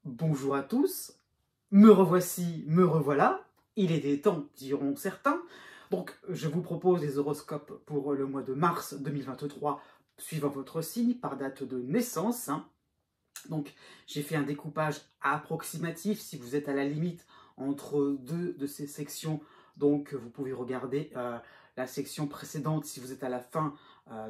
Bonjour à tous, me revoici, me revoilà, il est des temps, diront certains. Donc, je vous propose les horoscopes pour le mois de mars 2023, suivant votre signe, par date de naissance. Donc, j'ai fait un découpage approximatif, si vous êtes à la limite entre deux de ces sections. Donc, vous pouvez regarder la section précédente si vous êtes à la fin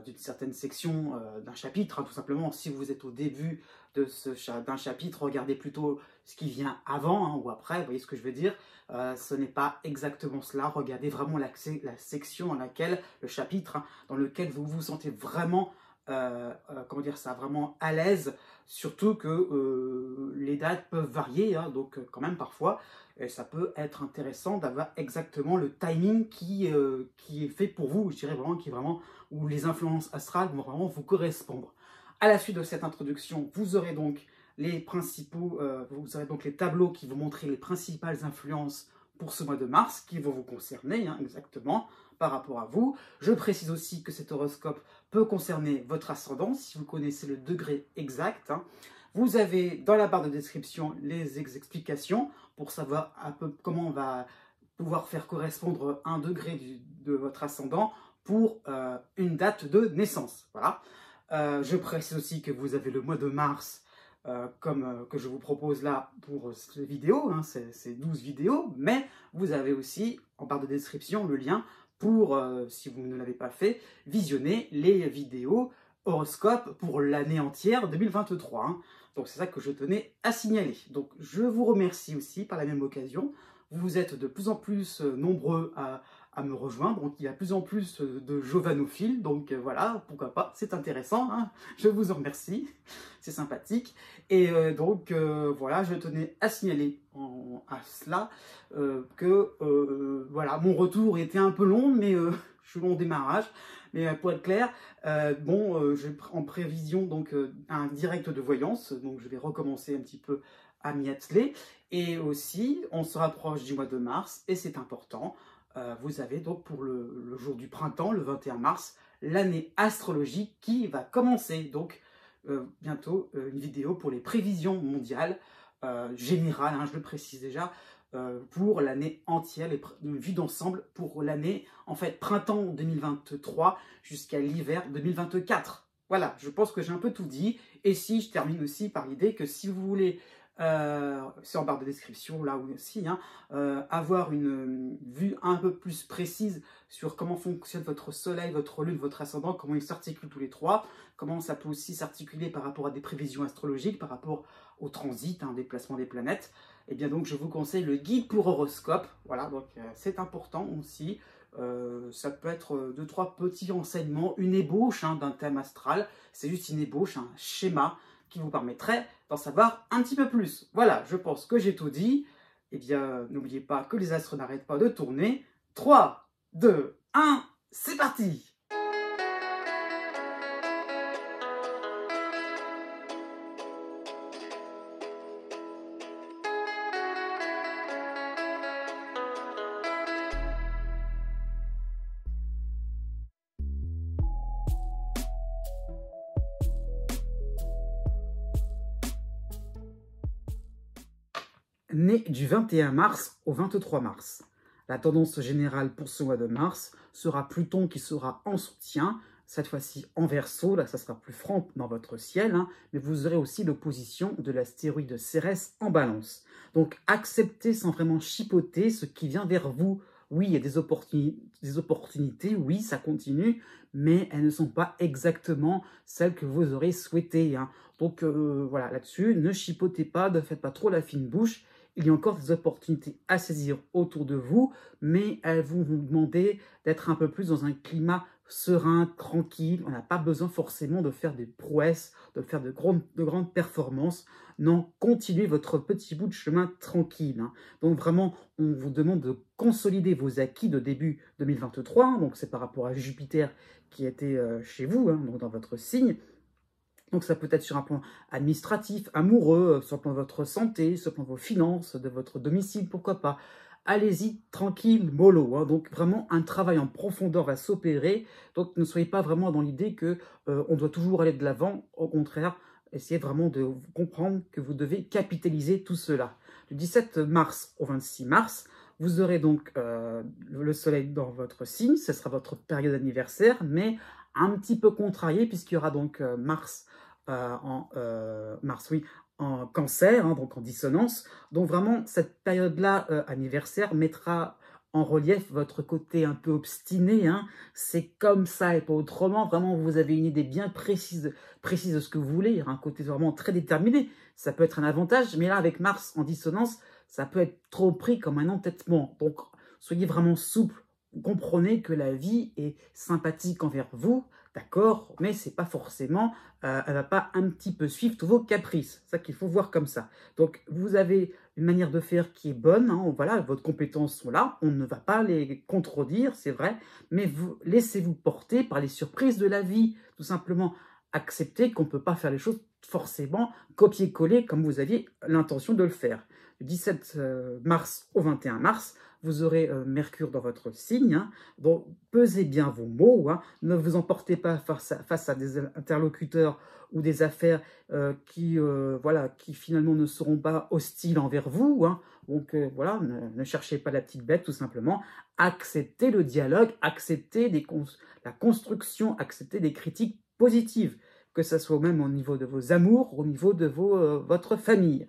d'une certaine section d'un chapitre. Tout simplement, si vous êtes au début d'un chapitre, regardez plutôt ce qui vient avant ou après. Vous voyez ce que je veux dire? Ce n'est pas exactement cela. Regardez vraiment la section dans laquelle, le chapitre, dans lequel vous vous sentez vraiment comment dire ça, vraiment à l'aise, surtout que les dates peuvent varier, donc quand même parfois, et ça peut être intéressant d'avoir exactement le timing qui est fait pour vous, je dirais vraiment, qui est vraiment, où les influences astrales vont vraiment vous correspondre. À la suite de cette introduction, vous aurez donc les principaux, vous aurez donc les tableaux qui vont montrer les principales influences pour ce mois de mars, qui vont vous concerner exactement par rapport à vous. Je précise aussi que cet horoscope peut concerner votre ascendant, si vous connaissez le degré exact. Vous avez dans la barre de description les explications pour savoir un peu comment on va pouvoir faire correspondre un degré de votre ascendant pour une date de naissance. Voilà. Je précise aussi que vous avez le mois de mars comme que je vous propose là pour cette vidéo, ces 12 vidéos, mais vous avez aussi en barre de description le lien pour, si vous ne l'avez pas fait, visionner les vidéos horoscopes pour l'année entière 2023. Donc c'est ça que je tenais à signaler. Donc je vous remercie aussi par la même occasion. Vous êtes de plus en plus nombreux à me rejoindre, donc il y a de plus en plus de jovanophiles, donc voilà, pourquoi pas, c'est intéressant, je vous en remercie, c'est sympathique. Et donc voilà, je tenais à signaler à cela que voilà, mon retour était un peu long, mais je suis long au démarrage. Mais pour être clair, j'ai en prévision donc un direct de voyance, donc je vais recommencer un petit peu à m'y atteler. Et aussi, on se rapproche du mois de mars, et c'est important. Vous avez donc pour le jour du printemps, le 21 mars, l'année astrologique qui va commencer. Donc bientôt une vidéo pour les prévisions mondiales générales, je le précise déjà, pour l'année entière, une vue d'ensemble pour l'année, en fait, printemps 2023 jusqu'à l'hiver 2024. Voilà, je pense que j'ai un peu tout dit. Et si je termine aussi par l'idée que si vous voulez, c'est en barre de description là aussi, avoir une vue un peu plus précise sur comment fonctionne votre soleil, votre lune, votre ascendant, comment ils s'articulent tous les trois, comment ça peut aussi s'articuler par rapport à des prévisions astrologiques, par rapport au transit, déplacement des planètes, et bien donc je vous conseille le guide pour horoscope. Voilà, donc c'est important aussi. Ça peut être 2-3 petits renseignements, une ébauche d'un thème astral. C'est juste une ébauche, un schéma qui vous permettrait d'en savoir un petit peu plus. Voilà, je pense que j'ai tout dit. Eh bien, n'oubliez pas que les astres n'arrêtent pas de tourner. 3, 2, 1, c'est parti! Né du 21 mars au 23 mars. La tendance générale pour ce mois de mars sera Pluton qui sera en soutien, cette fois-ci en Verseau, là ça sera plus franc dans votre ciel, mais vous aurez aussi l'opposition de l'astéroïde Cérès en Balance. Donc acceptez sans vraiment chipoter ce qui vient vers vous. Oui, il y a des opportunités, oui, ça continue, mais elles ne sont pas exactement celles que vous aurez souhaitées. Donc voilà, là-dessus, ne chipotez pas, ne faites pas trop la fine bouche. Il y a encore des opportunités à saisir autour de vous, mais elles vont vous demander d'être un peu plus dans un climat serein, tranquille. On n'a pas besoin forcément de faire des prouesses, de faire de grandes performances. Non, continuez votre petit bout de chemin tranquille. Donc vraiment, on vous demande de consolider vos acquis de début 2023. Donc c'est par rapport à Jupiter qui était chez vous, donc dans votre signe. Donc ça peut être sur un plan administratif, amoureux, sur le plan de votre santé, sur le plan de vos finances, de votre domicile, pourquoi pas. Allez-y, tranquille, mollo. Donc vraiment, un travail en profondeur va s'opérer. Donc ne soyez pas vraiment dans l'idée que on doit toujours aller de l'avant. Au contraire, essayez vraiment de comprendre que vous devez capitaliser tout cela. Du 17 mars au 26 mars, vous aurez donc le soleil dans votre signe, ce sera votre période anniversaire, mais un petit peu contrarié puisqu'il y aura donc Mars, en cancer, hein, donc en dissonance. Donc vraiment, cette période-là anniversaire mettra en relief votre côté un peu obstiné, hein. C'est comme ça et pas autrement. Vraiment, vous avez une idée bien précise de ce que vous voulez, un côté vraiment très déterminé. Ça peut être un avantage, mais là, avec Mars en dissonance, ça peut être trop pris comme un entêtement. Donc, soyez vraiment souple. Comprenez que la vie est sympathique envers vous, d'accord, mais c'est pas forcément, elle va pas un petit peu suivre tous vos caprices. C'est ça qu'il faut voir comme ça. Donc, vous avez une manière de faire qui est bonne, hein, voilà, vos compétences sont là, on ne va pas les contredire, c'est vrai, mais vous laissez-vous porter par les surprises de la vie, tout simplement. Acceptez qu'on ne peut pas faire les choses forcément copier-coller comme vous aviez l'intention de le faire. Du 17 mars au 21 mars, vous aurez Mercure dans votre signe, hein, donc pesez bien vos mots, hein, ne vous emportez pas face à des interlocuteurs ou des affaires voilà, qui finalement ne seront pas hostiles envers vous, hein. Donc voilà, ne cherchez pas la petite bête, tout simplement. Acceptez le dialogue, acceptez la construction, acceptez des critiques positives, que ce soit même au niveau de vos amours, au niveau de votre famille.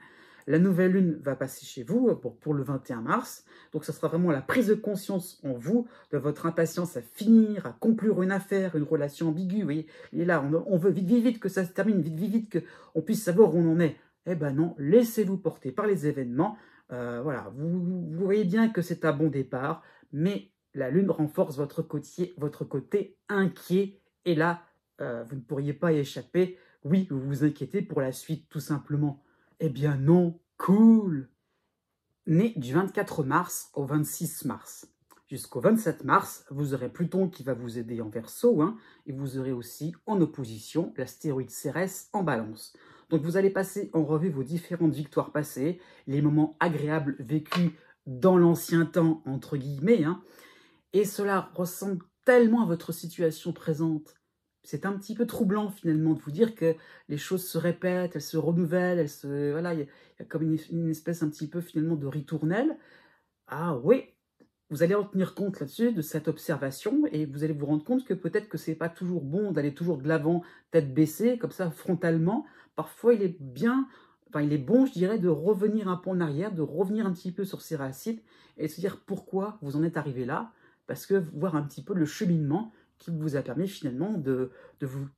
La nouvelle lune va passer chez vous pour le 21 mars, donc ça sera vraiment la prise de conscience en vous de votre impatience à finir, à conclure une affaire, une relation ambiguë. Vous voyez, et là, on veut vite, vite, vite que ça se termine, vite, vite, vite qu'on puisse savoir où on en est. Eh ben non, laissez-vous porter par les événements. Voilà, vous voyez bien que c'est un bon départ, mais la lune renforce votre côté inquiet, et là, vous ne pourriez pas y échapper. Oui, vous vous inquiétez pour la suite, tout simplement. Eh bien non, cool! Né du 24 mars au 26 mars. Jusqu'au 27 mars, vous aurez Pluton qui va vous aider en Verseau, hein, et vous aurez aussi en opposition l'astéroïde Cérès en Balance. Donc vous allez passer en revue vos différentes victoires passées, les moments agréables vécus dans l'ancien temps, entre guillemets, hein, et cela ressemble tellement à votre situation présente. C'est un petit peu troublant finalement de vous dire que les choses se répètent, elles se renouvellent, voilà, il y a comme une espèce un petit peu finalement de ritournelle. Ah oui, vous allez en tenir compte là-dessus, de cette observation, et vous allez vous rendre compte que peut-être que c'est pas toujours bon d'aller toujours de l'avant, tête baissée, comme ça, frontalement. Parfois, il est bon, je dirais, de revenir un peu en arrière, de revenir un petit peu sur ses racines, et de se dire pourquoi vous en êtes arrivé là, parce que voir un petit peu le cheminement qui vous a permis finalement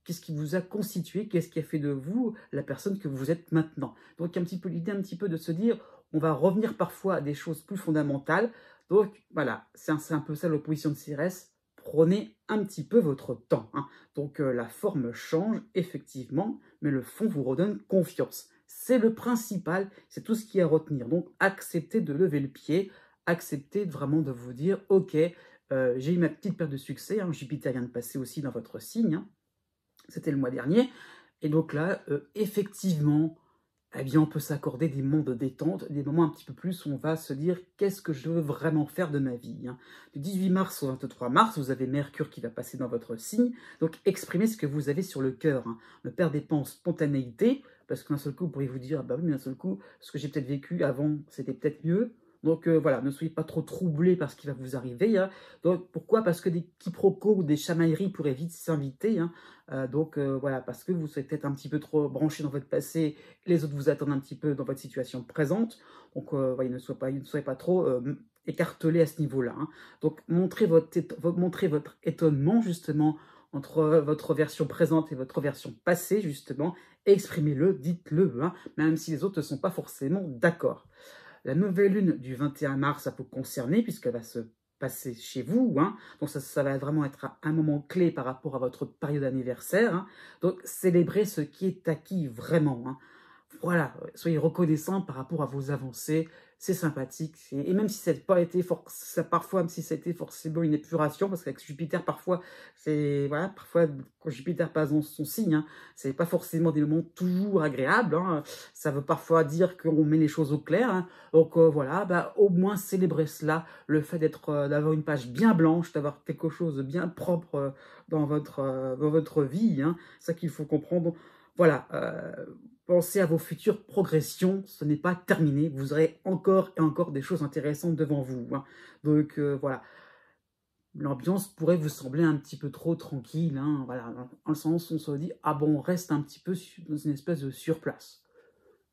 qu'est-ce qui vous a constitué, qu'est-ce qui a fait de vous la personne que vous êtes maintenant. Donc, l'idée un petit peu de se dire, on va revenir parfois à des choses plus fondamentales. Donc voilà, c'est un peu ça l'opposition de Cérès. Prenez un petit peu votre temps, hein. Donc la forme change effectivement, mais le fond vous redonne confiance. C'est le principal, c'est tout ce qu'il y a à retenir. Donc acceptez de lever le pied, acceptez vraiment de vous dire, ok, j'ai eu ma petite période de succès, hein, Jupiter vient de passer aussi dans votre signe, hein. C'était le mois dernier, et donc là, effectivement, eh bien, on peut s'accorder des moments de détente, des moments un petit peu plus où on va se dire qu'est-ce que je veux vraiment faire de ma vie, hein. Du 18 mars au 23 mars, vous avez Mercure qui va passer dans votre signe, donc exprimez ce que vous avez sur le cœur, hein. Ne perdez pas en spontanéité, parce qu'un seul coup, vous pourriez vous dire, ah bah oui, mais d'un seul coup, ce que j'ai peut-être vécu avant, c'était peut-être mieux. Donc voilà, ne soyez pas trop troublés par ce qui va vous arriver, hein. Donc, pourquoi? Parce que des quiproquos ou des chamailleries pourraient vite s'inviter, hein. Voilà, parce que vous êtes peut-être un petit peu trop branché dans votre passé, les autres vous attendent un petit peu dans votre situation présente. Donc, voilà, ne soyez pas trop écartelés à ce niveau-là, hein. Donc, montrez votre étonnement, justement, entre votre version présente et votre version passée, justement. Exprimez-le, dites-le, hein, même si les autres ne sont pas forcément d'accord. La nouvelle lune du 21 mars, ça peut concerner, puisqu'elle va se passer chez vous, hein. Donc ça va vraiment être un moment clé par rapport à votre période anniversaire, hein. Donc célébrez ce qui est acquis vraiment, hein. Voilà, soyez reconnaissants par rapport à vos avancées, c'est sympathique. Et même si ça n'a pas été parfois, même si ça a été forcément une épuration, parce qu'avec Jupiter, parfois, voilà, parfois, quand Jupiter passe dans son signe, hein, c'est pas forcément des moments toujours agréables, hein. Ça veut parfois dire qu'on met les choses au clair, hein. Donc voilà, bah, au moins célébrer cela, le fait d'avoir une page bien blanche, d'avoir quelque chose de bien propre dans votre vie, hein. C'est ça qu'il faut comprendre. voilà, pensez à vos futures progressions, ce n'est pas terminé, vous aurez encore et encore des choses intéressantes devant vous, hein. Donc voilà, l'ambiance pourrait vous sembler un petit peu trop tranquille, hein, voilà, dans le sens où on se dit « Ah bon, on reste un petit peu dans une espèce de surplace ».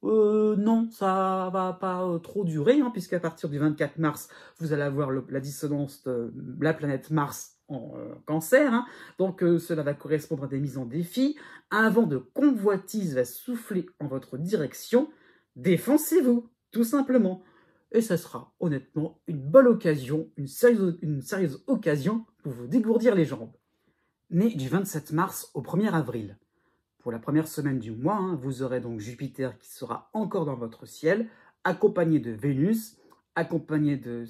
Non, ça va pas trop durer, hein, puisqu'à partir du 24 mars, vous allez avoir la dissonance de la planète Mars en Cancer, hein. Donc cela va correspondre à des mises en défi. Un vent de convoitise va souffler en votre direction. Défoncez-vous, tout simplement. Et ça sera honnêtement une bonne occasion, une sérieuse occasion pour vous dégourdir les jambes. Né du 27 mars au 1er avril. Pour la première semaine du mois, hein, vous aurez donc Jupiter qui sera encore dans votre ciel, accompagné de Vénus, accompagné de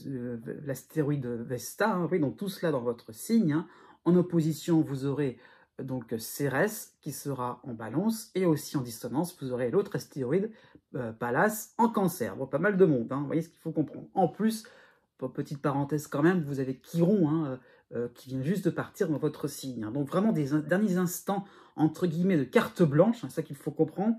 l'astéroïde Vesta, hein, oui, donc tout cela dans votre signe, hein. En opposition, vous aurez donc Cérès qui sera en balance, et aussi en dissonance, vous aurez l'autre astéroïde, Pallas, en cancer. Bon, pas mal de monde, hein, vous voyez ce qu'il faut comprendre. En plus, petite parenthèse quand même, vous avez Chiron, hein, qui vient juste de partir dans votre signe, hein. Donc vraiment des derniers instants, entre guillemets, de carte blanche, hein, c'est ça qu'il faut comprendre,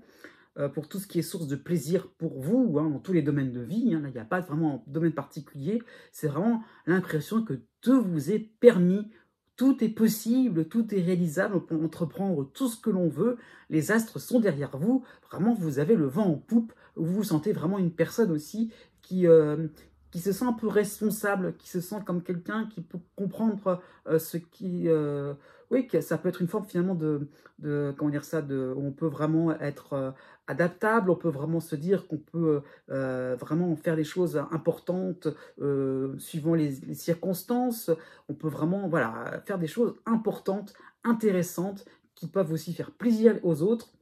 pour tout ce qui est source de plaisir pour vous, hein, dans tous les domaines de vie, hein. Là, il n'y a pas vraiment de domaine particulier, c'est vraiment l'impression que tout vous est permis, tout est possible, tout est réalisable, on peut entreprendre tout ce que l'on veut, les astres sont derrière vous, vraiment vous avez le vent en poupe, vous vous sentez vraiment une personne aussi qui se sent un peu responsable, qui se sent comme quelqu'un qui peut comprendre ce qui... oui, que ça peut être une forme finalement comment dire ça, où on peut vraiment être adaptable, on peut vraiment se dire qu'on peut vraiment faire des choses importantes suivant les circonstances, on peut vraiment voilà, faire des choses importantes, intéressantes, qui peuvent aussi faire plaisir aux autres,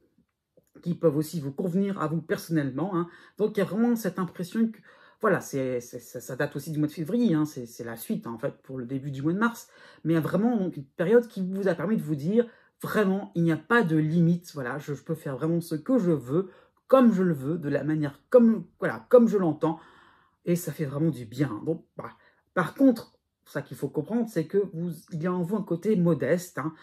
qui peuvent aussi vous convenir à vous personnellement, hein. Donc il y a vraiment cette impression que, voilà, ça date aussi du mois de février, hein, c'est la suite, hein, en fait, pour le début du mois de mars, mais il y a vraiment donc, une période qui vous a permis de vous dire, vraiment, il n'y a pas de limite, voilà, je peux faire vraiment ce que je veux, comme je le veux, de la manière comme, voilà, comme je l'entends, et ça fait vraiment du bien. Donc, bah, par contre, ça qu'il faut comprendre, c'est que il y a en vous un côté modeste, hein.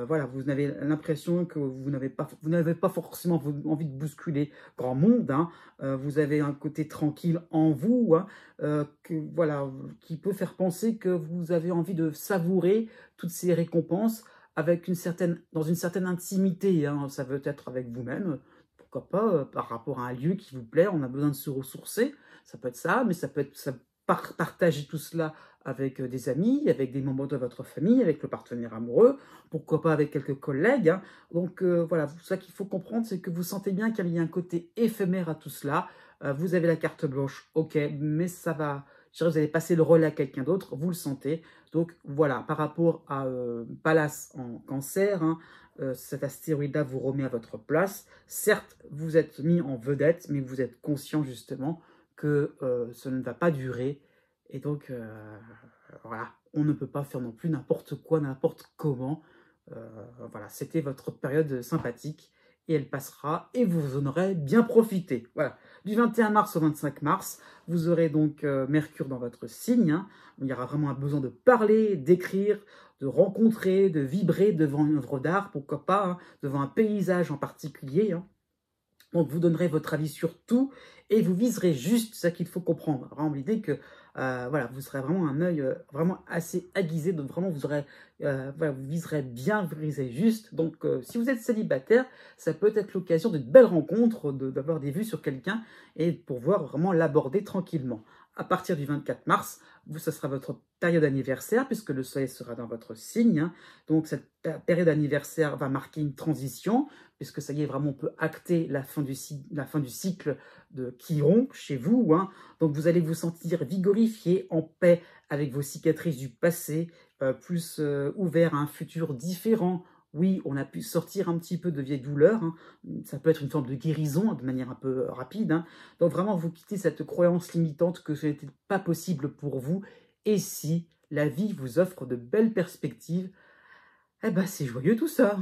Voilà, vous avez l'impression que vous n'avez pas forcément envie de bousculer grand monde, hein. Vous avez un côté tranquille en vous, hein, voilà, qui peut faire penser que vous avez envie de savourer toutes ces récompenses dans une certaine intimité, hein. Ça veut être avec vous-même, pourquoi pas, par rapport à un lieu qui vous plaît, on a besoin de se ressourcer, ça peut être ça, mais ça peut être partager tout cela avec des amis, avec des membres de votre famille, avec le partenaire amoureux, pourquoi pas avec quelques collègues, hein. Donc voilà, ça qu'il faut comprendre, c'est que vous sentez bien qu'il y a un côté éphémère à tout cela. Vous avez la carte blanche, ok, mais ça va, je dirais, vous allez passer le relais à quelqu'un d'autre, vous le sentez. Donc voilà, par rapport à Pallas en cancer, hein, cet astéroïde-là vous remet à votre place. Certes, vous êtes mis en vedette, mais vous êtes conscient justement que ça ne va pas durer. Et donc, voilà, on ne peut pas faire non plus n'importe quoi, n'importe comment. Voilà, c'était votre période sympathique et elle passera et vous en aurez bien profité. Voilà, du 21 mars au 25 mars, vous aurez donc Mercure dans votre signe, hein. Il y aura vraiment un besoin de parler, d'écrire, de rencontrer, de vibrer devant une œuvre d'art, pourquoi pas, hein, devant un paysage en particulier, hein. Donc, vous donnerez votre avis sur tout et vous viserez juste ce qu'il faut comprendre. Vraiment, l'idée que voilà, vous serez vraiment un œil vraiment assez aiguisé. Donc, vraiment, voilà, vous viserez bien, vous viserez juste. Donc, si vous êtes célibataire, ça peut être l'occasion d'une belle rencontre, d'avoir des vues sur quelqu'un et de pouvoir vraiment l'aborder tranquillement. À partir du 24 mars, ce sera votre période anniversaire puisque le soleil sera dans votre signe, hein. Donc, cette période anniversaire va marquer une transition puisque ça y est, vraiment, on peut acter la fin du cycle de Chiron chez vous, hein. Donc, vous allez vous sentir vigorifié, en paix avec vos cicatrices du passé, plus ouvert à un futur différent. Oui, on a pu sortir un petit peu de vieilles douleurs, hein. Ça peut être une forme de guérison, de manière un peu rapide, hein. Donc, vraiment, vous quittez cette croyance limitante que ce n'était pas possible pour vous. Et si la vie vous offre de belles perspectives, eh ben, c'est joyeux tout ça.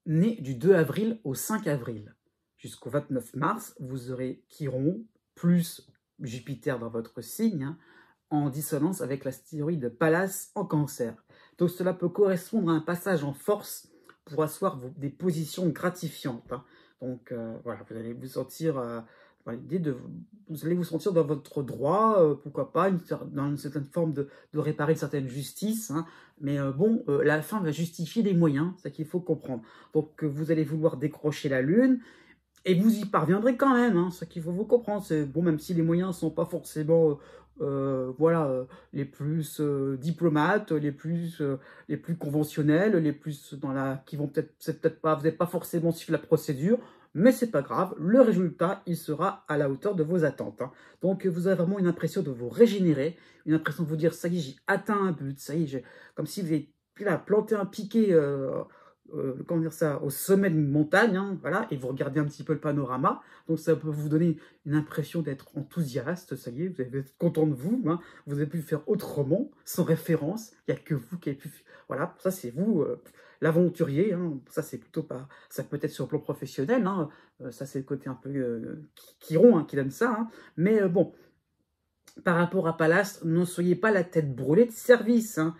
Né du 2 avril au 5 avril. Jusqu'au 29 mars, vous aurez Chiron plus Jupiter dans votre signe, hein, en dissonance avec l'astéroïde Pallas en cancer. Donc cela peut correspondre à un passage en force pour asseoir des positions gratifiantes. Hein. Donc voilà, vous allez vous sentir, dans l'idée de, vous allez vous sentir dans votre droit, pourquoi pas, dans une certaine forme de réparer une certaine justice. Hein. Mais bon, la fin va justifier les moyens, c'est ça qu'il faut comprendre. Donc vous allez vouloir décrocher la lune, et vous y parviendrez quand même, hein, ce qu'il faut vous comprendre. C'est bon, même si les moyens ne sont pas forcément voilà, les plus diplomates, les plus conventionnels, les plus dans la qui vont peut-être pas, vous n'allez pas forcément suivre la procédure, mais c'est pas grave, le résultat, il sera à la hauteur de vos attentes. Hein. Donc vous avez vraiment une impression de vous régénérer, une impression de vous dire, ça y est, j'ai atteint un but, ça y est, comme si vous avez là, planté un piquet comment dire ça, au sommet d'une montagne, hein, voilà, et vous regardez un petit peu le panorama, donc ça peut vous donner une impression d'être enthousiaste, ça y est, vous allez être content de vous, hein, vous avez pu faire autrement, sans référence, il n'y a que vous qui avez pu, voilà, ça c'est vous, l'aventurier, hein, ça c'est plutôt pas, ça peut être sur le plan professionnel, hein, ça c'est le côté un peu Chiron hein, qui donne ça, hein, mais bon, par rapport à Pallas, ne soyez pas la tête brûlée de service. Hein.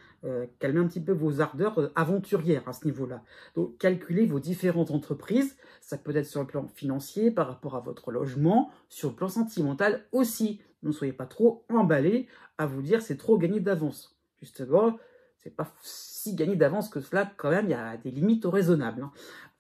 Calmez un petit peu vos ardeurs aventurières à ce niveau-là. Donc, calculez vos différentes entreprises. Ça peut être sur le plan financier, par rapport à votre logement, sur le plan sentimental aussi. Ne soyez pas trop emballés à vous dire c'est trop gagné d'avance. Justement, c'est pas si gagné d'avance que cela. Quand même, il y a des limites raisonnables.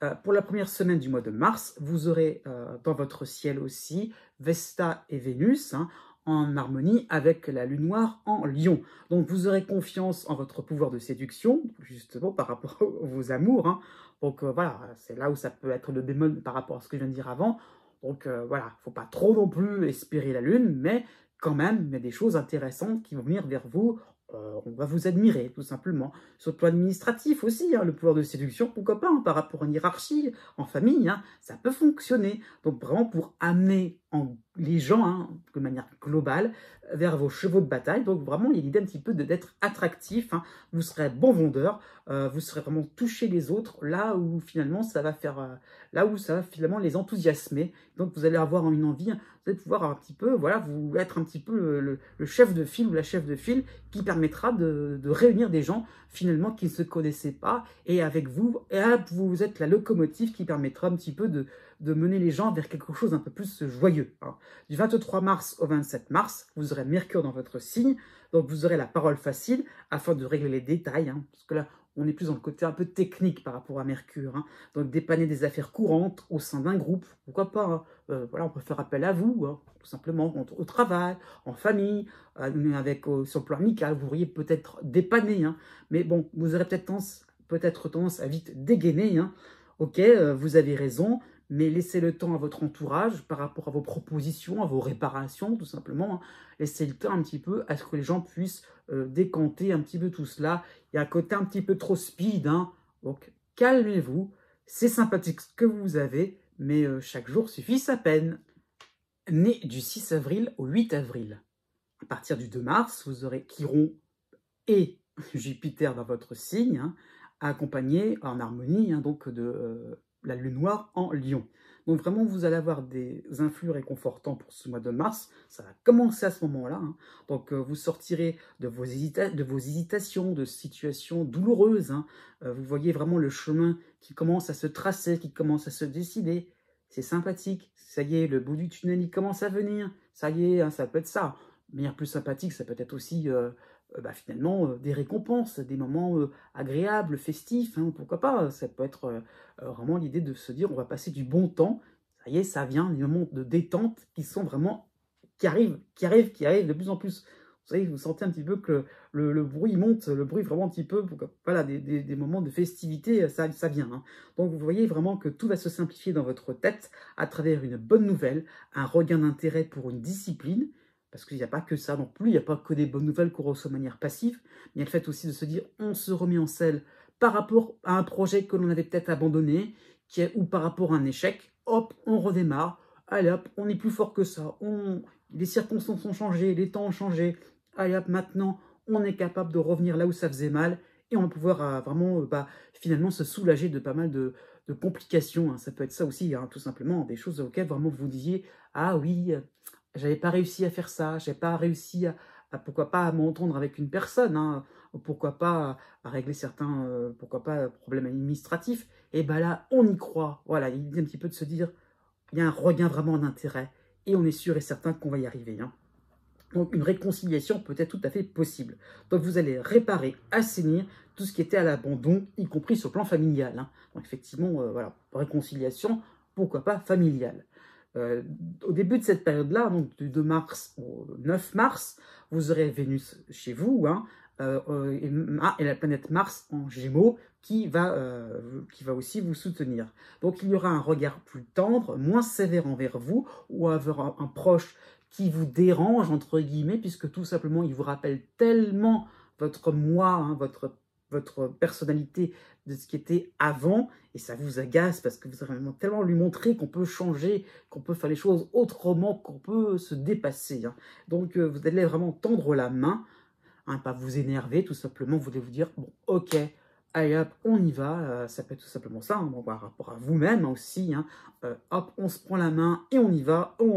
Hein. Pour la première semaine du mois de mars, vous aurez dans votre ciel aussi Vesta et Vénus, hein, en harmonie avec la lune noire en lion. Donc vous aurez confiance en votre pouvoir de séduction, justement par rapport à vos amours. Hein. Donc voilà, c'est là où ça peut être le bémol par rapport à ce que je viens de dire avant. Donc voilà, il ne faut pas trop non plus espérer la lune, mais quand même, il y a des choses intéressantes qui vont venir vers vous. On va vous admirer, tout simplement. Sur le plan administratif aussi, hein, le pouvoir de séduction, pourquoi pas, hein, par rapport à une hiérarchie, en famille, hein, ça peut fonctionner. Donc vraiment pour amener les gens, hein, de manière globale, vers vos chevaux de bataille. Donc vraiment, il y a l'idée un petit peu d'être attractif. Hein. Vous serez bon vendeur, vous serez vraiment toucher les autres, là où finalement ça va faire, là où ça va finalement les enthousiasmer. Donc vous allez avoir une envie, vous allez pouvoir un petit peu, voilà, vous être un petit peu le chef de file ou la chef de file qui permettra de réunir des gens finalement qui ne se connaissaient pas et avec vous, et là, vous êtes la locomotive qui permettra un petit peu de mener les gens vers quelque chose un peu plus joyeux. Hein. Du 23 mars au 27 mars, vous aurez Mercure dans votre signe, donc vous aurez la parole facile afin de régler les détails, hein, parce que là, on est plus dans le côté un peu technique par rapport à Mercure. Hein. Donc dépanner des affaires courantes au sein d'un groupe, pourquoi pas. Hein. Voilà, on peut faire appel à vous, hein, tout simplement, au travail, en famille, avec, sur le plan amical, vous pourriez peut-être dépanner. Hein. Mais bon, vous aurez peut-être tendance à vite dégainer. Hein. Ok, vous avez raison, mais laissez le temps à votre entourage par rapport à vos propositions, à vos réparations, tout simplement. Hein. Laissez le temps un petit peu à ce que les gens puissent décanter un petit peu tout cela. Il y a un côté un petit peu trop speed, hein. Donc calmez-vous, c'est sympathique ce que vous avez, mais chaque jour suffit sa peine. Né du 6 avril au 8 avril. À partir du 2 mars, vous aurez Chiron et Jupiter dans votre signe, hein, accompagnés en harmonie hein, donc de la lune noire en lion. Donc vraiment, vous allez avoir des influx réconfortants pour ce mois de mars. Ça va commencer à ce moment-là. Hein. Donc vous sortirez de vos hésitations, de situations douloureuses. Hein. Vous voyez vraiment le chemin qui commence à se tracer, qui commence à se décider. C'est sympathique. Ça y est, le bout du tunnel, il commence à venir. Ça y est, hein, ça peut être ça. De manière plus sympathique, ça peut être aussi finalement des récompenses, des moments agréables, festifs, hein, pourquoi pas. Ça peut être vraiment l'idée de se dire on va passer du bon temps, ça y est, ça vient, des moments de détente qui sont vraiment, qui arrivent de plus en plus. Vous savez, vous sentez un petit peu que le bruit monte, le bruit vraiment un petit peu, voilà, des moments de festivité, ça vient. Hein. Donc vous voyez vraiment que tout va se simplifier dans votre tête à travers une bonne nouvelle, un regain d'intérêt pour une discipline, parce qu'il n'y a pas que ça non plus, il n'y a pas que des bonnes nouvelles qu'on reçoit de manière passive, mais il y a le fait aussi de se dire on se remet en selle par rapport à un projet que l'on avait peut-être abandonné, ou par rapport à un échec, hop, on redémarre, allez hop, on est plus fort que ça, les circonstances ont changé, les temps ont changé, allez hop, maintenant on est capable de revenir là où ça faisait mal, et on va pouvoir vraiment finalement se soulager de pas mal de complications. Hein. Ça peut être ça aussi, hein, tout simplement, des choses auxquelles vraiment vous disiez ah oui, j'avais pas réussi à faire ça, j'avais pas réussi pourquoi pas à m'entendre avec une personne, hein, pourquoi pas à régler certains, pourquoi pas, problèmes administratifs. et ben là, on y croit. Voilà, il dit un petit peu de se dire, il y a un regain vraiment d'intérêt, et on est sûr et certain qu'on va y arriver. Hein. Donc une réconciliation peut être tout à fait possible. Donc vous allez réparer, assainir tout ce qui était à l'abandon, y compris sur le plan familial. Hein. Donc effectivement, voilà, réconciliation, pourquoi pas familiale. Euh, Au début de cette période-là, donc du 2 mars au 9 mars, vous aurez Vénus chez vous, hein, et la planète Mars en Gémeaux qui va aussi vous soutenir. Donc il y aura un regard plus tendre, moins sévère envers vous, ou envers un proche qui vous dérange, entre guillemets, puisque tout simplement, il vous rappelle tellement votre moi, hein, votre personnalité de ce qui était avant, et ça vous agace parce que vous avez tellement lui montrer qu'on peut changer, qu'on peut faire les choses autrement, qu'on peut se dépasser. Hein. Donc, vous allez vraiment tendre la main, hein, pas vous énerver, tout simplement, vous allez vous dire, bon, ok, allez hop, on y va, ça peut être tout simplement ça, hein, bon, par rapport à vous-même aussi, hein, hop, on se prend la main et on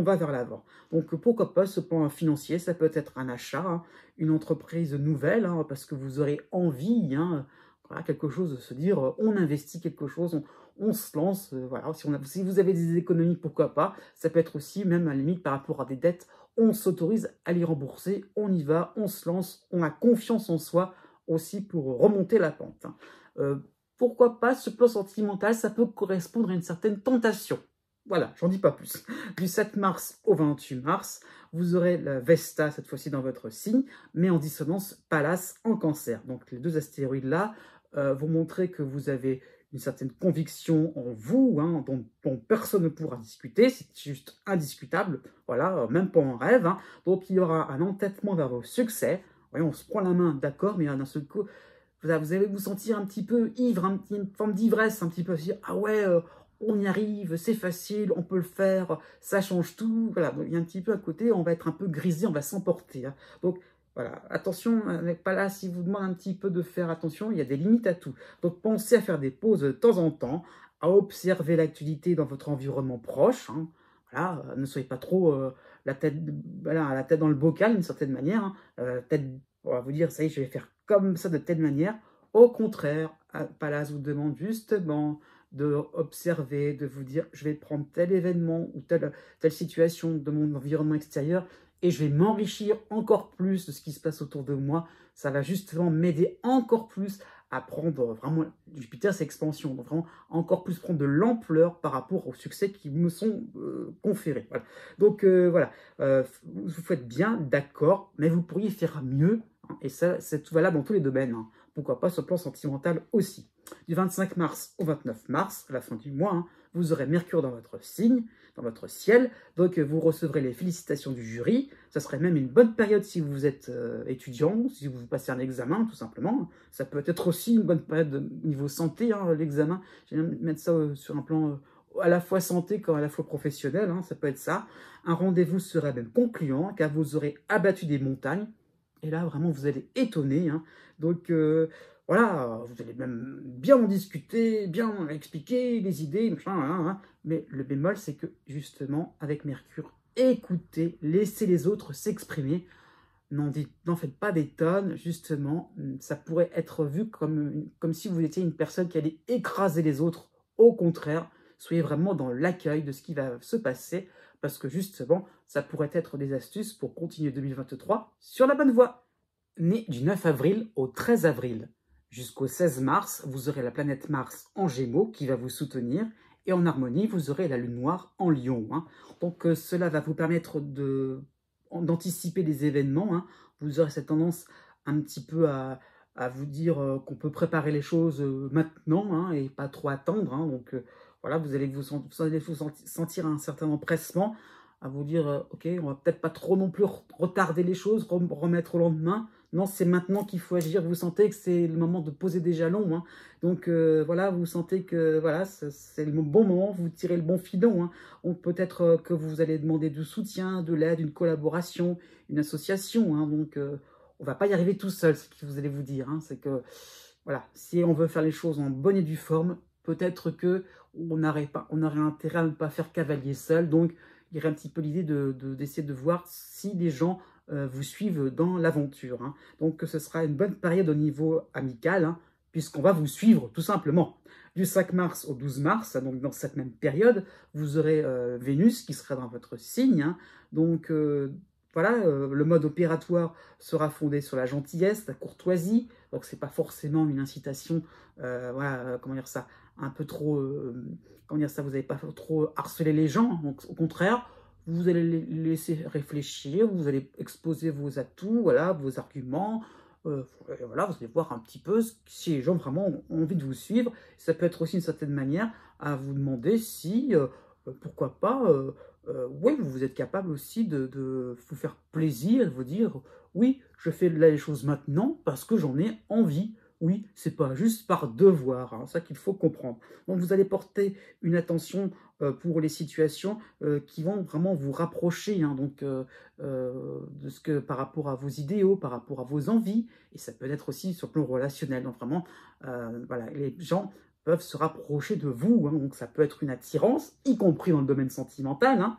va vers l'avant. Donc pourquoi pas ce plan financier, ça peut être un achat, hein, une entreprise nouvelle, hein, parce que vous aurez envie, hein, voilà, quelque chose de se dire, on investit quelque chose, on se lance, voilà, si vous avez des économies, pourquoi pas, ça peut être aussi, même à la limite par rapport à des dettes, on s'autorise à les rembourser, on y va, on se lance, on a confiance en soi aussi pour remonter la pente. Hein. Pourquoi pas ce plan sentimental, ça peut correspondre à une certaine tentation. Voilà, j'en dis pas plus. Du 7 mars au 28 mars, vous aurez la Vesta, cette fois-ci dans votre signe, mais en dissonance Pallas en Cancer. Donc les deux astéroïdes-là vont montrer que vous avez une certaine conviction en vous, hein, dont personne ne pourra discuter, c'est juste indiscutable, voilà, même pas en rêve. Hein. Donc il y aura un entêtement vers vos succès. Voyez, on se prend la main, d'accord, mais d'un seul coup, vous allez vous sentir un petit peu ivre, une forme d'ivresse, un petit peu, se dire, ah ouais, on y arrive, c'est facile, on peut le faire, ça change tout. Voilà, donc, il y a un petit peu à côté, on va être un peu grisé, on va s'emporter. Hein. Donc, voilà, attention, avec pas là, si vous demande un petit peu de faire attention, il y a des limites à tout. Donc, pensez à faire des pauses de temps en temps, à observer l'actualité dans votre environnement proche. Hein. Voilà, ne soyez pas trop voilà, la tête dans le bocal, d'une certaine manière. Hein. On va vous dire, ça y est, je vais faire comme ça de telle manière. Au contraire, Pallas vous demande justement de observer, de vous dire, je vais prendre tel événement ou telle situation de mon environnement extérieur et je vais m'enrichir encore plus de ce qui se passe autour de moi. Ça va justement m'aider encore plus à prendre vraiment, Jupiter c'est expansion, donc vraiment encore plus prendre de l'ampleur par rapport aux succès qui me sont conférés. Voilà. Donc voilà, vous faites bien, d'accord, mais vous pourriez faire mieux, hein, et ça c'est tout valable dans tous les domaines. Hein. Pourquoi pas sur le plan sentimental aussi. Du 25 mars au 29 mars, à la fin du mois, hein, vous aurez Mercure dans votre signe, dans votre ciel, donc vous recevrez les félicitations du jury. Ça serait même une bonne période si vous êtes étudiant, si vous passez un examen, tout simplement. Ça peut être aussi une bonne période au niveau santé, hein, l'examen. Je vais mettre ça sur un plan à la fois santé comme à la fois professionnel, hein, ça peut être ça. Un rendez-vous serait même concluant, car vous aurez abattu des montagnes. Et là, vraiment, vous allez étonner. Hein. Donc, voilà, vous allez même bien en discuter, bien expliquer les idées, machin, hein. Mais le bémol, c'est que, justement, avec Mercure, écoutez, laissez les autres s'exprimer. N'en faites pas des tonnes, justement. Ça pourrait être vu comme si vous étiez une personne qui allait écraser les autres. Au contraire, soyez vraiment dans l'accueil de ce qui va se passer, parce que justement, ça pourrait être des astuces pour continuer 2023 sur la bonne voie. Né du 9 avril au 13 avril jusqu'au 16 mars, vous aurez la planète Mars en Gémeaux qui va vous soutenir, et en harmonie, vous aurez la Lune noire en Lion. Hein. Donc cela va vous permettre d'anticiper les événements. Hein. Vous aurez cette tendance un petit peu à vous dire qu'on peut préparer les choses maintenant, hein, et pas trop attendre. Hein. Donc voilà, vous allez vous sentir un certain empressement, à vous dire, ok, on va peut-être pas trop non plus retarder les choses, remettre au lendemain. Non, c'est maintenant qu'il faut agir. Vous sentez que c'est le moment de poser des jalons. Hein. Donc voilà, vous sentez que voilà, c'est le bon moment, vous tirez le bon filon. Hein. Peut-être que vous allez demander du soutien, de l'aide, une collaboration, une association. Hein. Donc on va pas y arriver tout seul, ce que vous allez vous dire. Hein. C'est que voilà, si on veut faire les choses en bonne et due forme, peut-être que on aurait intérêt à ne pas faire cavalier seul. Donc il y aurait un petit peu l'idée d'essayer de voir si les gens vous suivent dans l'aventure. Hein. Donc ce sera une bonne période au niveau amical, hein, puisqu'on va vous suivre tout simplement. Du 5 mars au 12 mars, donc dans cette même période, vous aurez Vénus qui sera dans votre signe. Hein. Donc voilà, le mode opératoire sera fondé sur la gentillesse, la courtoisie. Donc c'est pas forcément une incitation, voilà, comment dire ça, un peu trop, comment dire ça, vous n'allez pas trop harceler les gens. Donc au contraire, vous allez les laisser réfléchir, vous allez exposer vos atouts, voilà, vos arguments. Voilà, vous allez voir un petit peu si les gens vraiment ont envie de vous suivre. Ça peut être aussi une certaine manière à vous demander si, pourquoi pas, oui, vous êtes capable aussi de vous faire plaisir, de vous dire, oui, je fais là les choses maintenant parce que j'en ai envie. Oui, c'est pas juste par devoir, hein, ça qu'il faut comprendre. Donc vous allez porter une attention pour les situations qui vont vraiment vous rapprocher, hein, donc de ce que par rapport à vos idéaux, par rapport à vos envies, et ça peut être aussi sur le plan relationnel. Donc vraiment, voilà, les gens peuvent se rapprocher de vous, hein, donc ça peut être une attirance, y compris dans le domaine sentimental. Hein.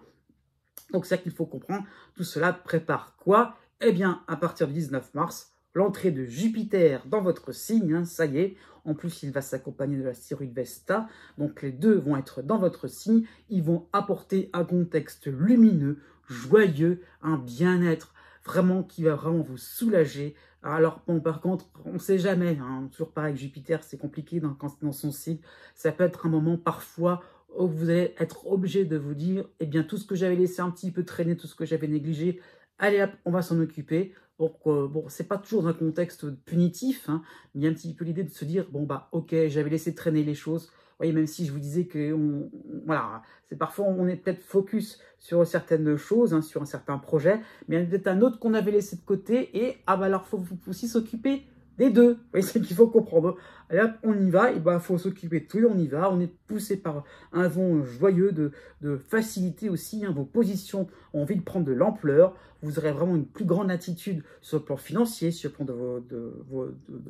Donc c'est ça qu'il faut comprendre. Tout cela prépare quoi? Eh bien, à partir du 19 mars, l'entrée de Jupiter dans votre signe, hein, ça y est. En plus, il va s'accompagner de l'astéroïde Vesta. Donc les deux vont être dans votre signe. Ils vont apporter un contexte lumineux, joyeux, un bien-être, vraiment qui va vraiment vous soulager. Alors bon, par contre, on ne sait jamais. Hein, toujours pareil, Jupiter, c'est compliqué quand c'est dans son signe. Ça peut être un moment parfois où vous allez être obligé de vous dire, eh bien, tout ce que j'avais laissé un petit peu traîner, tout ce que j'avais négligé, allez hop, on va s'en occuper. Donc, bon, c'est pas toujours un contexte punitif, hein, mais il y a un petit peu l'idée de se dire, bon, bah, ok, j'avais laissé traîner les choses. Vous voyez, même si je vous disais que, voilà, c'est parfois, on est peut-être focus sur certaines choses, hein, sur un certain projet, mais il y en a peut-être un autre qu'on avait laissé de côté, et, ah bah alors, il faut aussi s'occuper des deux. Vous voyez, c'est qu'il faut comprendre. Allez hop, on y va, et ben, faut s'occuper de tout, on y va, on est poussé par un vent joyeux de faciliter aussi, hein, vos positions ont envie de prendre de l'ampleur, vous aurez vraiment une plus grande attitude sur le plan financier, sur le plan de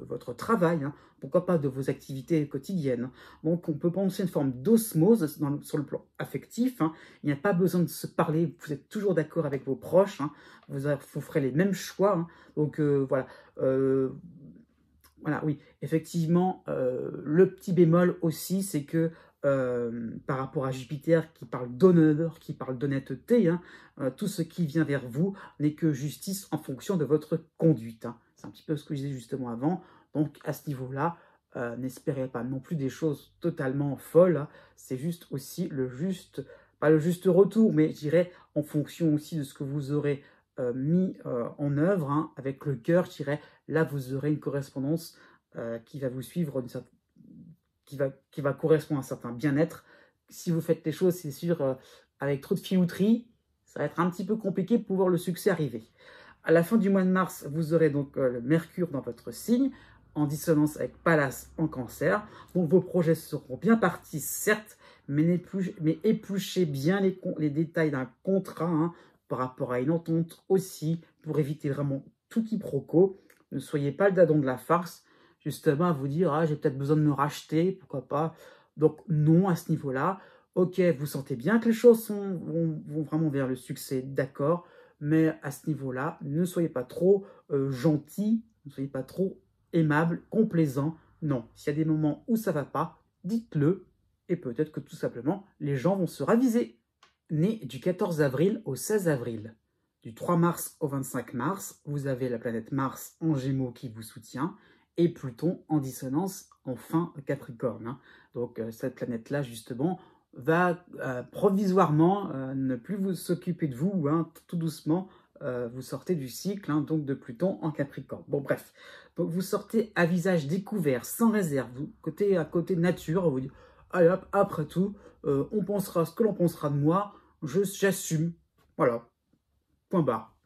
votre travail, hein, pourquoi pas de vos activités quotidiennes. Donc on peut penser une forme d'osmose sur le plan affectif, hein. Il n'y a pas besoin de se parler, vous êtes toujours d'accord avec vos proches, hein. Vous ferez les mêmes choix, hein. Donc voilà. Voilà, oui, effectivement, le petit bémol aussi, c'est que par rapport à Jupiter qui parle d'honneur, qui parle d'honnêteté, hein, tout ce qui vient vers vous n'est que justice en fonction de votre conduite. Hein. C'est un petit peu ce que je disais justement avant. Donc à ce niveau-là, n'espérez pas non plus des choses totalement folles. Hein. C'est juste aussi pas le juste retour, mais je dirais en fonction aussi de ce que vous aurez mis en œuvre, hein, avec le cœur, je dirais, là vous aurez une correspondance qui va vous suivre, qui va correspondre à un certain bien-être. Si vous faites les choses, c'est sûr, avec trop de filouterie, ça va être un petit peu compliqué pour voir le succès arriver. À la fin du mois de mars, vous aurez donc le Mercure dans votre signe, en dissonance avec Pallas en Cancer. Donc vos projets seront bien partis, certes, mais épluchez bien les détails d'un contrat, hein, par rapport à une entente aussi, pour éviter vraiment tout quiproquo. Ne soyez pas le dadon de la farce, justement à vous dire, ah, j'ai peut-être besoin de me racheter, pourquoi pas. Donc non, à ce niveau-là. Ok, vous sentez bien que les choses vont vraiment vers le succès, d'accord, mais à ce niveau-là, ne soyez pas trop gentil, ne soyez pas trop aimable, complaisant. Non, s'il y a des moments où ça ne va pas, dites-le, et peut-être que tout simplement, les gens vont se raviser. Né du 14 avril au 16 avril. Du 3 mars au 25 mars, vous avez la planète Mars en Gémeaux qui vous soutient et Pluton en dissonance en fin Capricorne. Hein. Donc cette planète-là, justement, va provisoirement ne plus vous s'occuper de vous, hein, tout doucement, vous sortez du cycle, hein, donc de Pluton en Capricorne. Bon, bref, donc vous sortez à visage découvert, sans réserve, à côté nature, vous dites, allez hop, après tout, on pensera ce que l'on pensera de moi, j'assume, voilà, point barre.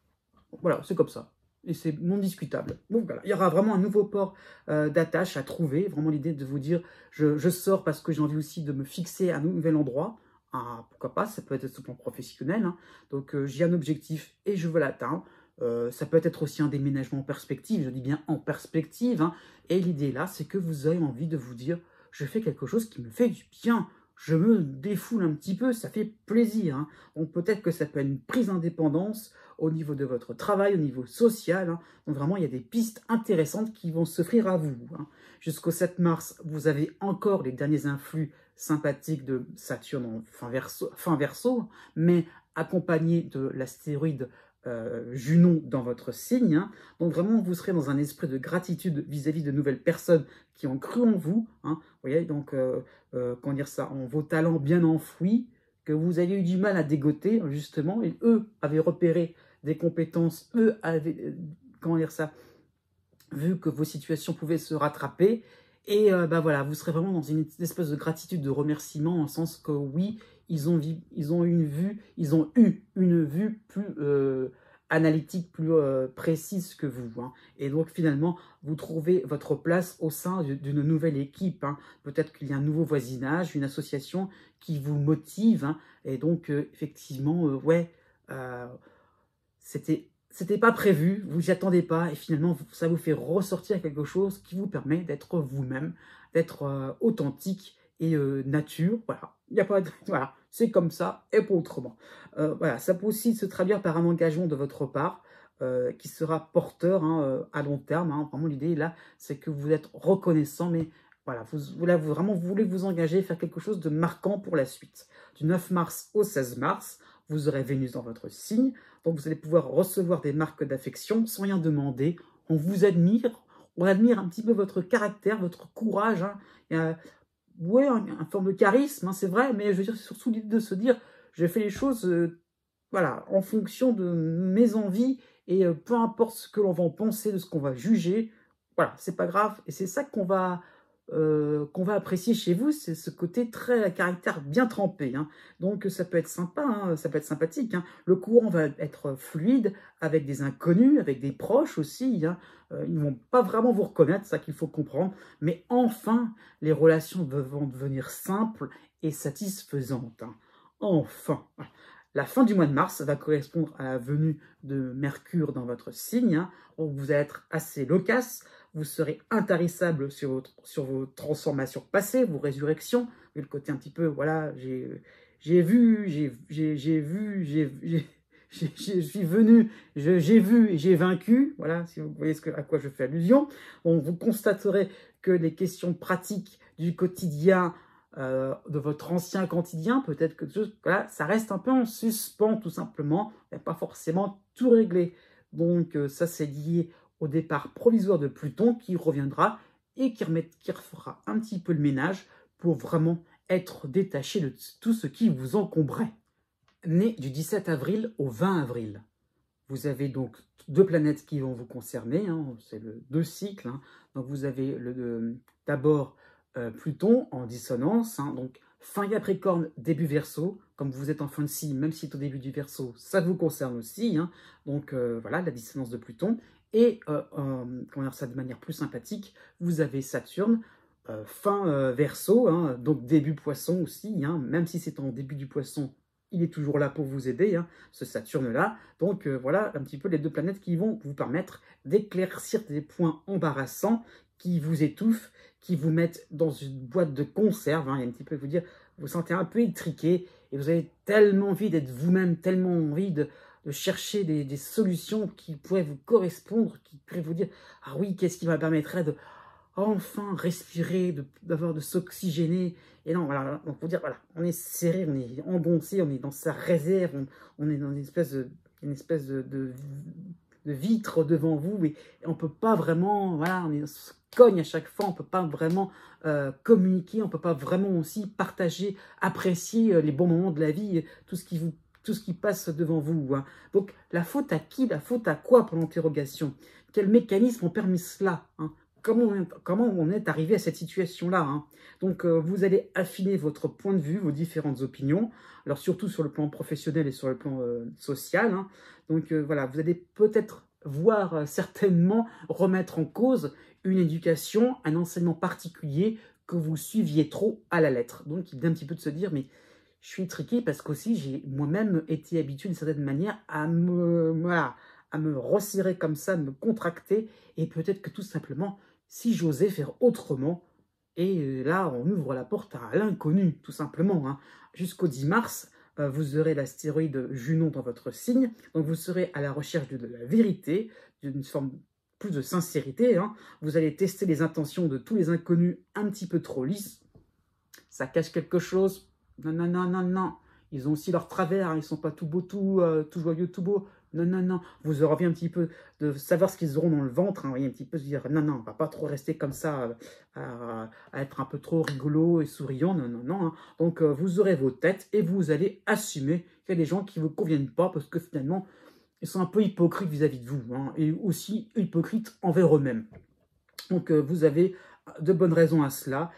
Voilà, c'est comme ça. Et c'est non discutable. Bon, voilà. Il y aura vraiment un nouveau port d'attache à trouver. Vraiment l'idée de vous dire, je sors parce que j'ai envie aussi de me fixer à un nouvel endroit. Ah, pourquoi pas, ça peut être sur le plan professionnel. Hein. Donc j'ai un objectif et je veux l'atteindre. Ça peut être aussi un déménagement en perspective, je dis bien en perspective. Hein. Et l'idée là, c'est que vous avez envie de vous dire, je fais quelque chose qui me fait du bien. je me défoule un petit peu, ça fait plaisir. Hein. Donc peut-être que ça peut être une prise d'indépendance au niveau de votre travail, au niveau social. Hein. Donc vraiment, il y a des pistes intéressantes qui vont s'offrir à vous. Hein. Jusqu'au 7 mars, vous avez encore les derniers influx sympathiques de Saturne en fin verso, mais accompagné de l'astéroïde Junon dans votre signe. Hein. Donc vraiment, vous serez dans un esprit de gratitude vis-à-vis de nouvelles personnes qui ont cru en vous. Hein. Vous voyez, donc, comment dire ça, en vos talents bien enfouis, que vous avez eu du mal à dégoter, justement, et eux avaient repéré des compétences, eux avaient, comment dire ça, vu que vos situations pouvaient se rattraper. Et bah voilà, vous serez vraiment dans une espèce de gratitude, de remerciement, en sens que oui, ils ont eu une vue plus analytique, plus précise que vous. Hein. Et donc finalement, vous trouvez votre place au sein d'une nouvelle équipe. Hein. Peut-être qu'il y a un nouveau voisinage, une association qui vous motive. Hein. Et donc effectivement, ouais, c'était pas prévu, vous n'y attendez pas, et finalement, ça vous fait ressortir quelque chose qui vous permet d'être vous-même, d'être authentique et nature. Voilà, il y a pas de, voilà, c'est comme ça et pas autrement. Voilà, ça peut aussi se traduire par un engagement de votre part qui sera porteur hein, à long terme. Hein. Vraiment, l'idée là, c'est que vous êtes reconnaissant, mais voilà, vous voulez vous engager, faire quelque chose de marquant pour la suite. Du 9 mars au 16 mars, vous aurez Vénus dans votre signe. Donc, vous allez pouvoir recevoir des marques d'affection sans rien demander. On vous admire. On admire un petit peu votre caractère, votre courage. Hein. Il y a, ouais, une forme de charisme, hein, c'est vrai, mais je veux dire, c'est surtout l'idée de se dire, je fais les choses voilà, en fonction de mes envies et peu importe ce que l'on va en penser, de ce qu'on va juger. Voilà, c'est pas grave. Et c'est ça qu'on va apprécier chez vous, c'est ce côté très à caractère bien trempé. Hein. Donc ça peut être sympa, hein, ça peut être sympathique. Hein. Le courant va être fluide avec des inconnus, avec des proches aussi. Hein. Ils ne vont pas vraiment vous reconnaître, c'est ça qu'il faut comprendre. Mais enfin, les relations vont devenir simples et satisfaisantes. Hein. Enfin. Voilà. La fin du mois de mars va correspondre à la venue de Mercure dans votre signe. Hein. Donc vous allez être assez loquace, vous serez intarissable sur vos transformations passées, vos résurrections, le côté un petit peu, voilà, j'ai vu, je suis venu, j'ai vu et j'ai vaincu, voilà, si vous voyez à quoi je fais allusion. Donc, vous constaterez que les questions pratiques du quotidien, de votre ancien quotidien, peut-être que voilà, ça reste un peu en suspens, tout simplement, et pas forcément tout réglé. Donc, ça, c'est lié au départ provisoire de Pluton qui reviendra et qui refera un petit peu le ménage pour vraiment être détaché de tout ce qui vous encombrait. Né du 17 avril au 20 avril, vous avez donc deux planètes qui vont vous concerner, hein, c'est le deux cycles. Hein. Donc vous avez d'abord Pluton en dissonance, hein, donc fin Capricorne, début Verseau. Comme vous êtes en fin de signe, même si c'est au début du Verseau, ça vous concerne aussi. Hein. Donc voilà, la dissonance de Pluton. Et, comment dire ça de manière plus sympathique, vous avez Saturne, fin Verseau, hein, donc début Poisson aussi, hein, même si c'est en début du Poisson, il est toujours là pour vous aider, hein, ce Saturne-là. Donc voilà un petit peu les deux planètes qui vont vous permettre d'éclaircir des points embarrassants qui vous étouffent, qui vous mettent dans une boîte de conserve, hein, et un petit peu vous dire, vous vous sentez un peu étriqué, et vous avez tellement envie d'être vous-même, tellement envie de chercher des solutions qui pourraient vous correspondre, qui pourraient vous dire, ah oui, qu'est-ce qui me permettrait de enfin respirer, de s'oxygéner. Et non, voilà, donc pour dire, voilà, on est serré, on est engoncé, on est dans sa réserve, on est dans une espèce de vitre devant vous, et on ne peut pas vraiment, voilà, on se cogne à chaque fois, on ne peut pas vraiment communiquer, on ne peut pas vraiment aussi partager, apprécier les bons moments de la vie, tout ce qui passe devant vous. Hein. Donc, la faute à qui? La faute à quoi pour l'interrogation? Quels mécanismes ont permis cela? Hein? Comment on est arrivé à cette situation-là? Hein? Donc, vous allez affiner votre point de vue, vos différentes opinions, alors surtout sur le plan professionnel et sur le plan social. Hein? Donc, voilà, vous allez peut-être voir certainement remettre en cause une éducation, un enseignement particulier que vous suiviez trop à la lettre. Donc, il est un petit peu de se dire, mais je suis triqué parce qu'aussi, j'ai moi-même été habitué d'une certaine manière à me resserrer comme ça, à me contracter, et peut-être que tout simplement, si j'osais faire autrement, Et là, on ouvre la porte à l'inconnu, tout simplement, hein. Jusqu'au 10 mars, vous aurez l'astéroïde Junon dans votre signe, donc vous serez à la recherche de la vérité, d'une forme plus de sincérité, hein. Vous allez tester les intentions de tous les inconnus un petit peu trop lisses. Ça cache quelque chose. Non, non, non, non, non. Ils ont aussi leur travers, hein. Ils sont pas tout beaux, tout joyeux, tout beau. Non, non, non. Vous aurez envie un petit peu de savoir ce qu'ils auront dans le ventre, hein. Vous voyez, un petit peu se dire, non, non, on va pas trop rester comme ça, à être un peu trop rigolo et souriant. Non, non, non, hein. Donc, vous aurez vos têtes et vous allez assumer qu'il y a des gens qui ne vous conviennent pas parce que finalement, ils sont un peu hypocrites vis-à-vis de vous, hein, et aussi hypocrites envers eux-mêmes. Donc, vous avez de bonnes raisons à cela,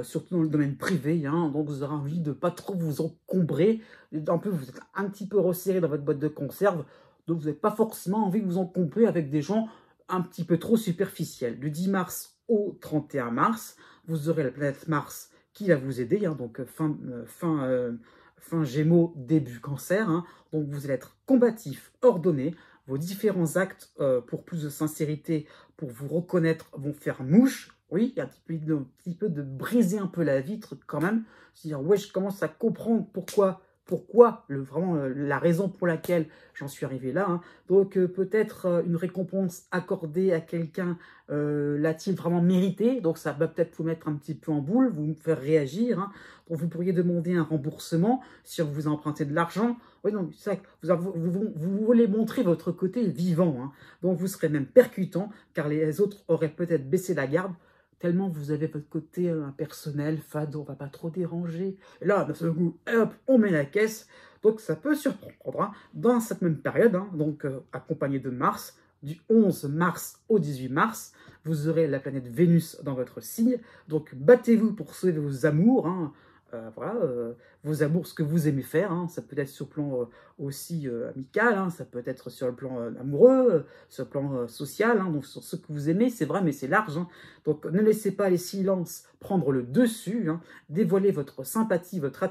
surtout dans le domaine privé, hein. Donc, vous aurez envie de ne pas trop vous encombrer. En plus, vous êtes un petit peu resserré dans votre boîte de conserve, donc vous n'avez pas forcément envie de vous encombrer avec des gens un petit peu trop superficiels. Du 10 mars au 31 mars, vous aurez la planète Mars qui va vous aider, hein, donc fin Gémeaux, début Cancer, hein. Donc, vous allez être combatif, ordonné. Vos différents actes, pour plus de sincérité, pour vous reconnaître, vont faire mouche. Oui, il y a un petit peu de briser un peu la vitre quand même. C'est-à-dire, ouais, je commence à comprendre pourquoi vraiment la raison pour laquelle j'en suis arrivé là, hein. Donc peut-être une récompense accordée à quelqu'un, l'a-t-il vraiment mérité? Donc ça va peut-être vous mettre un petit peu en boule, vous faire réagir, hein. Donc vous pourriez demander un remboursement si vous empruntez de l'argent. Oui, non, c'est ça, vous voulez montrer votre côté vivant, hein. Donc vous serez même percutant, car les autres auraient peut-être baissé la garde, tellement vous avez votre côté impersonnel, fade, on va pas trop déranger. Et là, d'un seul coup, hop, on met la caisse. Donc ça peut surprendre, hein, dans cette même période, hein, donc accompagné de Mars, du 11 mars au 18 mars, vous aurez la planète Vénus dans votre signe. Donc battez-vous pour sauver vos amours, hein. Voilà, vos amours, ce que vous aimez faire, hein. Ça peut être sur le plan aussi amical, hein. Ça peut être sur le plan amoureux, sur le plan social, hein. Donc sur ce que vous aimez, c'est vrai, mais c'est large, hein. Donc ne laissez pas les silences prendre le dessus, hein. Dévoilez votre sympathie, votre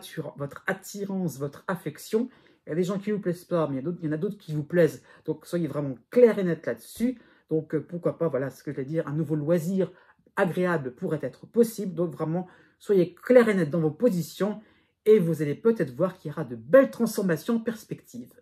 attirance, votre affection. Il y a des gens qui ne vous plaisent pas, mais il y en a d'autres qui vous plaisent. Donc soyez vraiment clair et net là-dessus. Donc pourquoi pas, voilà ce que je vais dire, un nouveau loisir agréable pourrait être possible. Donc vraiment, soyez clair et net dans vos positions et vous allez peut-être voir qu'il y aura de belles transformations en perspective.